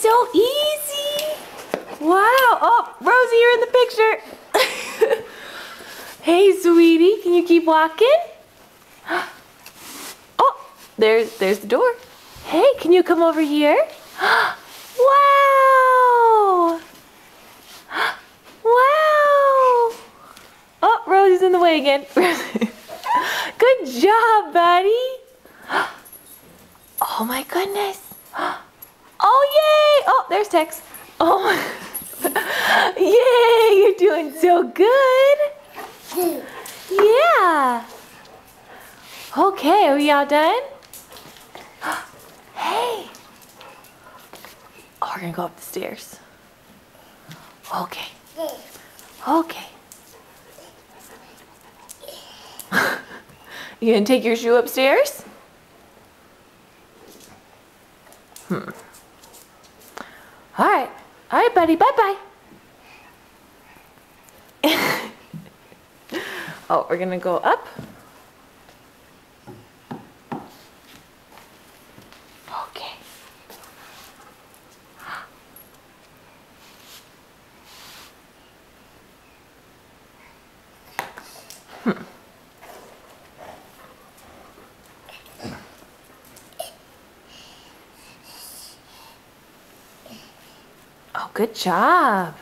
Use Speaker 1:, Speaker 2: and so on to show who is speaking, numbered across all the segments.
Speaker 1: so easy. Wow. Oh, Rosie, you're in the picture. Hey, sweetie, can you keep walking? Oh, there's the door. Hey, can you come over here? Wow. Wow. Oh, Rosie's in the way again. Good job, buddy. Oh my goodness. Oh, yay. Oh, there's Tex. Oh, yay, you're doing so good. Yeah. Okay, are we all done? Hey. Oh, we're gonna go up the stairs. Okay. Okay. You gonna take your shoe upstairs? All right, buddy, bye-bye. Oh, we're gonna go up. Okay. Oh, good job.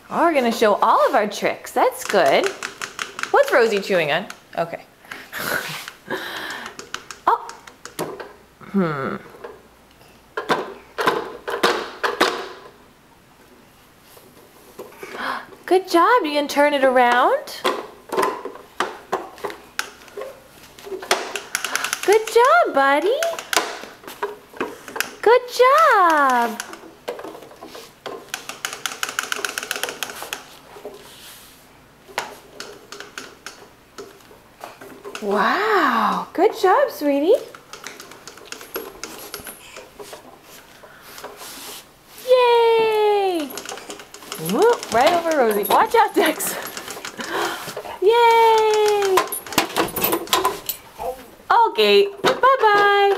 Speaker 1: Oh, we're gonna show all of our tricks. That's good. What's Rosie chewing on? Okay. Oh. Good job. You can turn it around. Good job, buddy. Good job. Wow. Good job, sweetie. Yay! Whoop, right over Rosie. Watch out, Dex. Yay! Okay, bye-bye.